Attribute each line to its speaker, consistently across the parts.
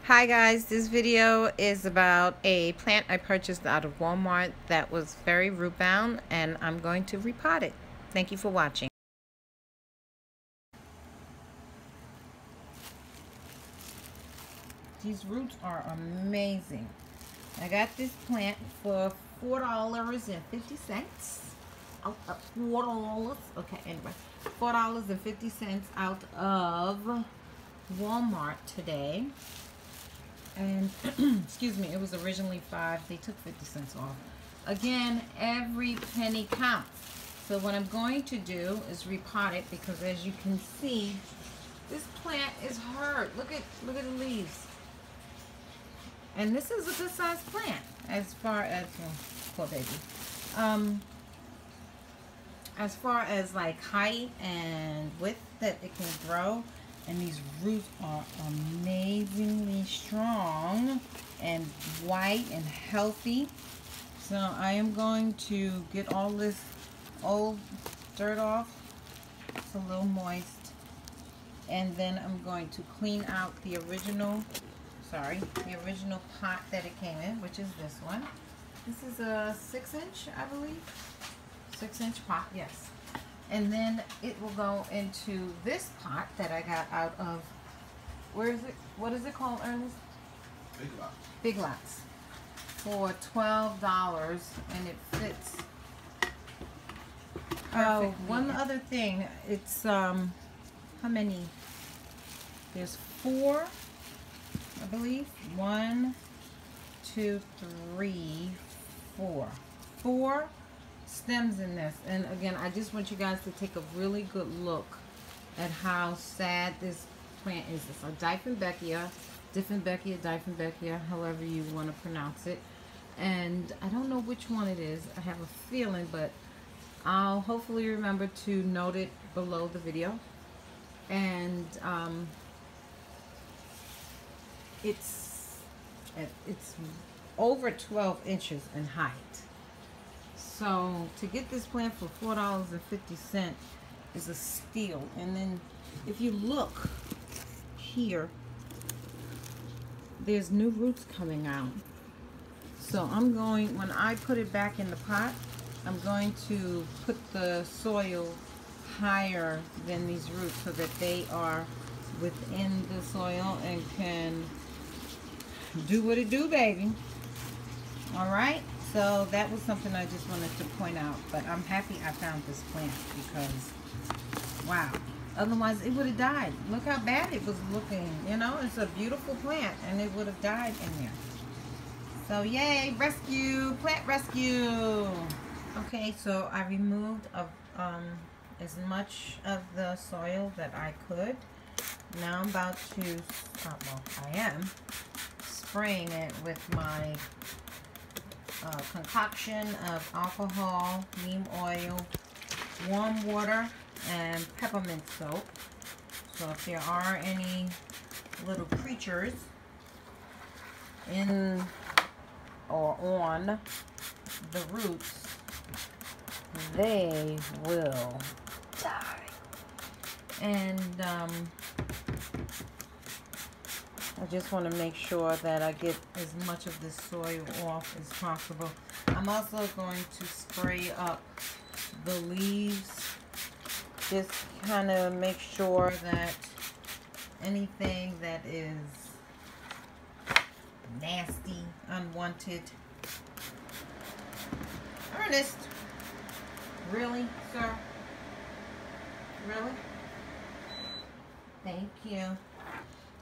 Speaker 1: Hi guys, this video is about a plant I purchased out of Walmart that was very root bound, and I'm going to repot it. Thank you for watching. These roots are amazing. I got this plant for $4.50. Out of $4. Okay, anyway, $4.50 out of Walmart today. And excuse me, it was originally $5. They took 50 cents off. Again, every penny counts. So what I'm going to do is repot it, because as you can see, this plant is hurt. Look at the leaves. And this is a good sized plant as far as, oh, poor baby. As far as like height and width that it can grow. And these roots are amazingly strong and white and healthy. So I am going to get all this old dirt off. It's a little moist. And then I'm going to clean out the original pot that it came in, which is this one. This is a 6-inch, I believe. 6-inch pot, yes. And then it will go into this pot that I got out of, where is it? What is it called, Ernest?
Speaker 2: Big Lots.
Speaker 1: Big Lots. For $12, and it fits. Oh, one other thing. It's, how many? There's 4, I believe. 1, 2, 3, 4. 4 stems in this. And again, I just want you guys to take a really good look at how sad this plant is. It's a Diffenbachia, however you want to pronounce it. And I don't know which one it is. I have a feeling, but I'll hopefully remember to note it below the video. And it's over 12 inches in height. So to get this plant for $4.50 is a steal. And then if you look here, there's new roots coming out. So I'm going, when I put it back in the pot, I'm going to put the soil higher than these roots so that they are within the soil and can do what it do, baby. All right. So that was something I just wanted to point out, but I'm happy I found this plant because, wow, otherwise it would have died. Look how bad it was looking, you know. It's a beautiful plant and it would have died in there. So yay, rescue, plant rescue. Okay, so I removed as much of the soil that I could. Now I'm about to, well, I am spraying it with my concoction of alcohol, neem oil, warm water, and peppermint soap. So if there are any little creatures in or on the roots, they will die. And I just want to make sure that I get as much of this soil off as possible. I'm also going to spray up the leaves. Just kind of make sure that anything that is nasty, unwanted. Ernest, really, sir? Really? Thank you.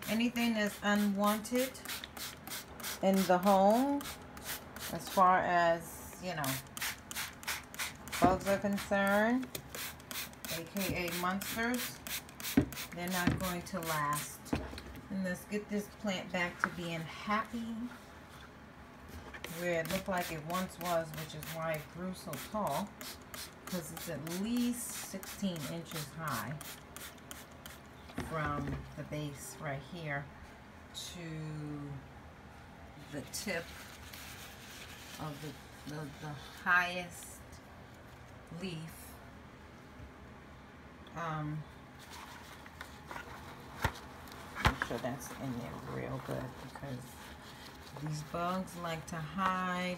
Speaker 1: Anything that's unwanted in the home, as far as, you know, bugs are concerned, aka monsters, they're not going to last. And let's get this plant back to being happy where it looked like it once was, which is why it grew so tall, because it's at least 16 inches high from the base right here to the tip of the highest leaf. sure that's in there real good, because these bugs like to hide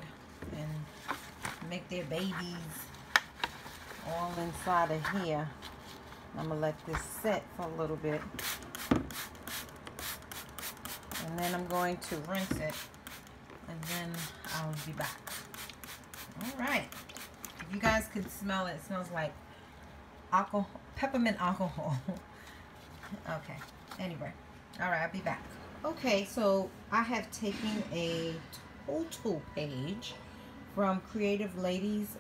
Speaker 1: and make their babies all inside of here. I'm gonna let this set for a little bit, and then I'm going to rinse it, and then I'll be back. All right. If you guys could smell it, it smells like alcohol, peppermint alcohol. Okay. Anyway. All right. I'll be back. Okay. So I have taken a total page from Creative Lady's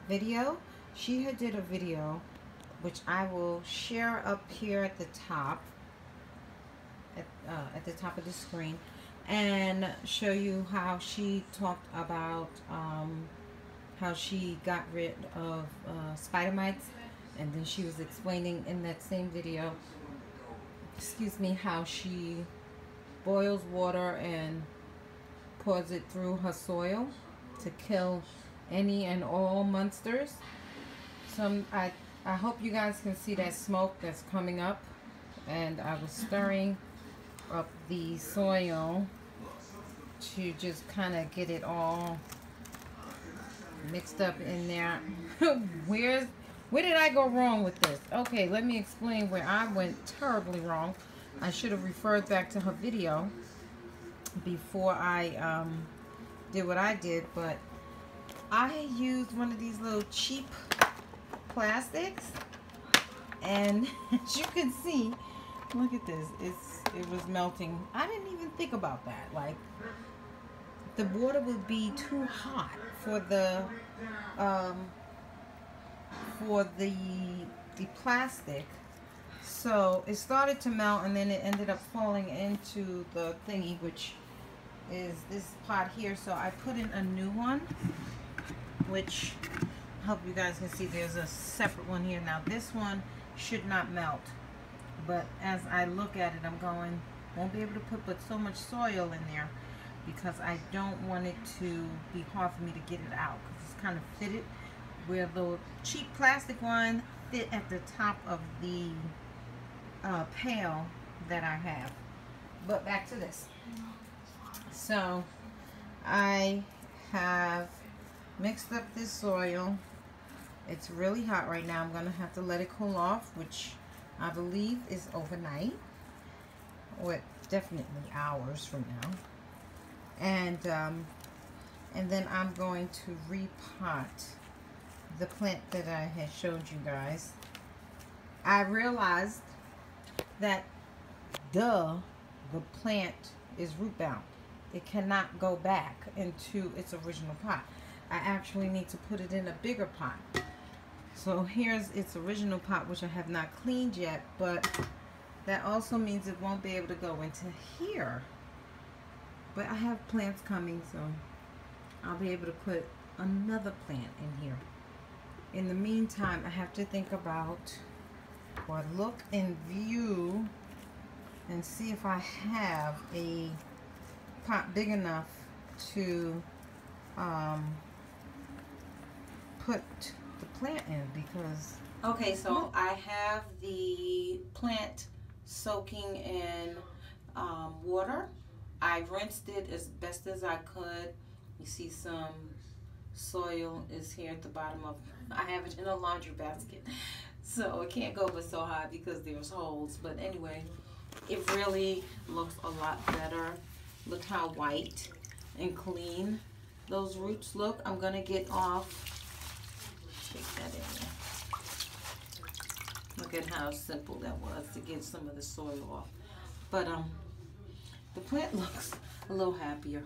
Speaker 1: video. She had did a video, which I will share up here at the top, at the top of the screen, and show you how she talked about how she got rid of spider mites, and then she was explaining in that same video, excuse me, how she boils water and pours it through her soil to kill any and all monsters. So I hope you guys can see that smoke that's coming up, and I was stirring up the soil to just kind of get it all mixed up in there. Where did I go wrong with this? Okay, let me explain where I went terribly wrong. I should have referred back to her video before I did what I did, but I used one of these little cheap plastics, and as you can see, look at this, it was melting. I didn't even think about that. Like, the water would be too hot for the plastic, so it started to melt, and then it ended up falling into the thingy, which is this pot here. So I put in a new one, which I hope you guys can see there's a separate one here. Now this one should not melt, but as I look at it, I'm going, won't be able to put but so much soil in there, because I don't want it to be hard for me to get it out, because it's kind of fitted where the cheap plastic one fit at the top of the pail that I have. But back to this. So I have mixed up this soil. It's really hot right now. I'm going to have to let it cool off, which I believe is overnight, or definitely hours from now. And then I'm going to repot the plant that I had showed you guys. I realized that the plant is root bound. It cannot go back into its original pot. I actually need to put it in a bigger pot. So here's its original pot, which I have not cleaned yet, but that also means it won't be able to go into here. But I have plants coming, so I'll be able to put another plant in here. In the meantime, I have to think about, or look and view and see if I have a pot big enough to put the plant in, because okay, so I have the plant soaking in water. I rinsed it as best as I could. You see some soil is here at the bottom of, I have it in a laundry basket, so it can't go but so high because there's holes. But anyway, it really looks a lot better. Look how white and clean those roots look. I'm gonna get off, shake that in there. Look at how simple that was to get some of the soil off. But the plant looks a little happier.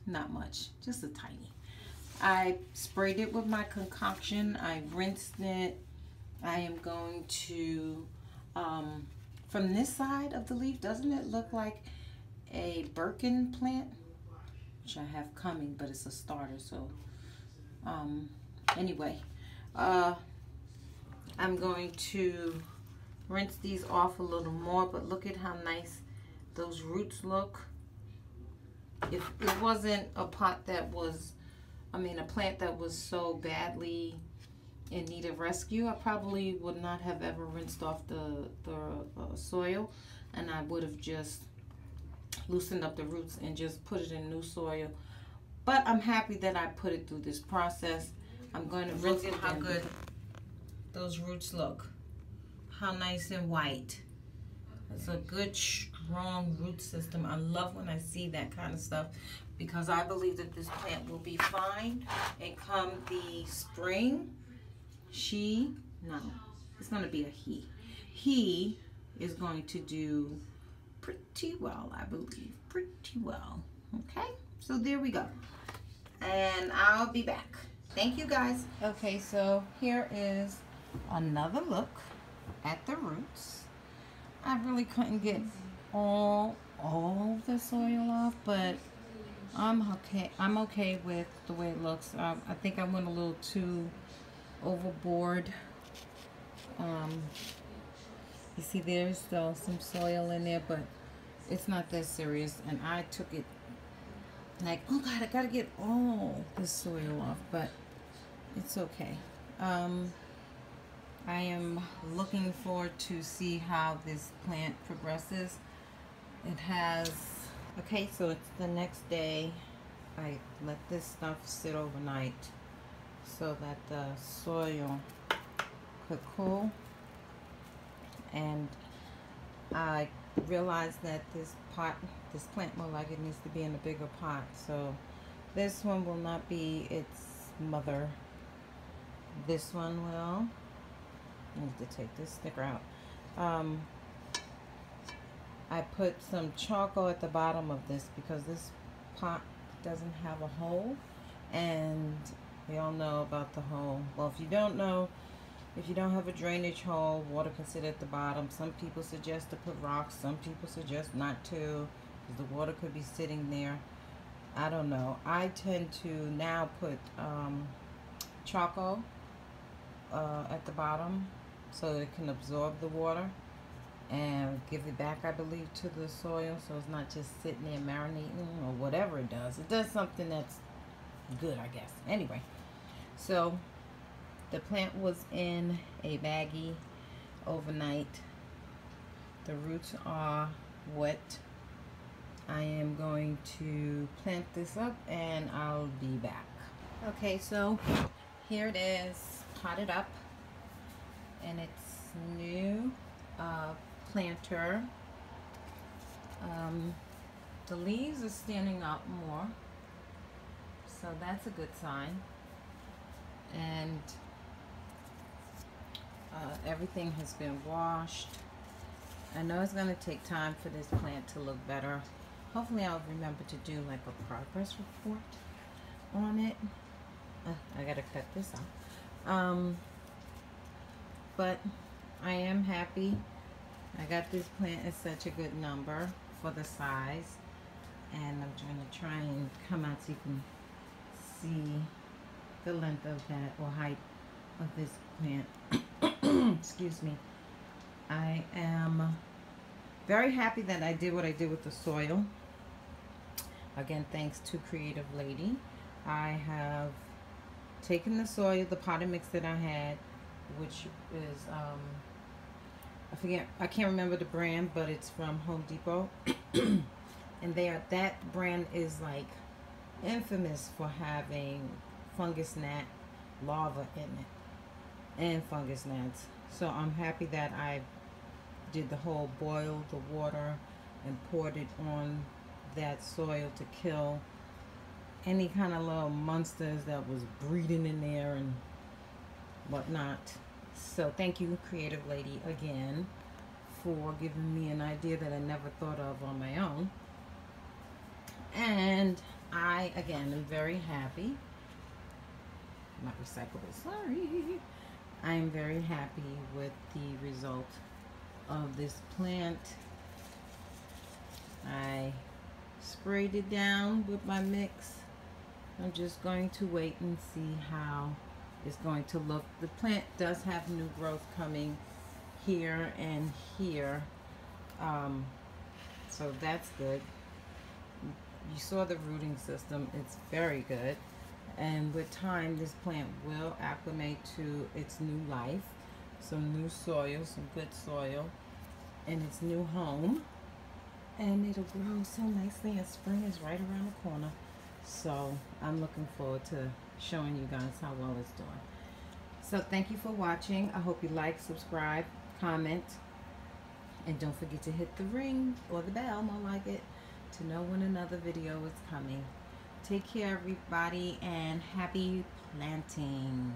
Speaker 1: Not much, just a tiny. I sprayed it with my concoction. I rinsed it. I am going to, from this side of the leaf, doesn't it look like a Birkin plant? Which I have coming, but it's a starter. So anyway, I'm going to rinse these off a little more, but look at how nice those roots look. If it wasn't a pot that was, I mean a plant that was so badly in need of rescue, I probably would not have ever rinsed off the soil. and I would have just loosened up the roots and just put it in new soil. But I'm happy that I put it through this process. I'm going to look at how good those roots look. How nice and white. It's a good, strong root system. I love when I see that kind of stuff because I believe that this plant will be fine. And come the spring, it's going to be a he. He is going to do pretty well, I believe. Pretty well. Okay, so there we go. And I'll be back. Thank you, guys. Okay, so here is another look at the roots. I really couldn't get all the soil off, but I'm okay. I'm okay with the way it looks. I think I went a little too overboard. You see there's still some soil in there, but it's not that serious. And I took it like, oh God, I gotta get all this soil off, but it's okay. I am looking forward to see how this plant progresses. It has, okay, so it's the next day. I let this stuff sit overnight so that the soil could cool. And I realized that this plant more like it needs to be in a bigger pot. So this one will not be its mother. This one will. I need to take this sticker out. I put some charcoal at the bottom of this because this pot doesn't have a hole, and we all know about the hole. Well, if you don't know, if you don't have a drainage hole, water can sit at the bottom. Some people suggest to put rocks, some people suggest not to, because the water could be sitting there. I don't know. I tend to now put charcoal at the bottom so it can absorb the water and give it back, I believe, to the soil, so it's not just sitting there marinating or whatever it does. It does something that's good, I guess. Anyway, so the plant was in a baggie overnight. The roots are wet. I am going to plant this up and I'll be back. Okay, so here it is, potted up, and it's new planter. The leaves are standing up more, so that's a good sign. And everything has been washed. I know it's going to take time for this plant to look better. Hopefully I'll remember to do like a progress report on it. I gotta cut this out. But I am happy. I got this plant at such a good number for the size, and I'm trying and come out so you can see the length of that, or height of this plant. Excuse me. I am very happy that I did what I did with the soil. Again, thanks to Creative Lady. I have taken the soil, the potting mix that I had, which is I can't remember the brand, but it's from Home Depot. And that brand is like infamous for having fungus gnat larvae in it, and fungus gnats. So I'm happy that I did the whole boil the water and poured it on that soil to kill any kind of little monsters that was breeding in there and whatnot. So thank you, Creative Lady, again for giving me an idea that I never thought of on my own. And I again am very happy. Not recyclable, sorry. I am very happy with the result of this plant. I sprayed it down with my mix. I'm just going to wait and see how it's going to look. The plant does have new growth coming here and here, so that's good. You saw the rooting system, it's very good, and with time this plant will acclimate to its new life. Some new soil, some good soil, in its new home, and it'll grow so nicely, and spring is right around the corner. So I'm looking forward to showing you guys how well it's doing. So thank you for watching. I hope you like, subscribe, comment, and don't forget to hit the ring or the bell, more like it, to know when another video is coming. Take care, everybody, and happy planting.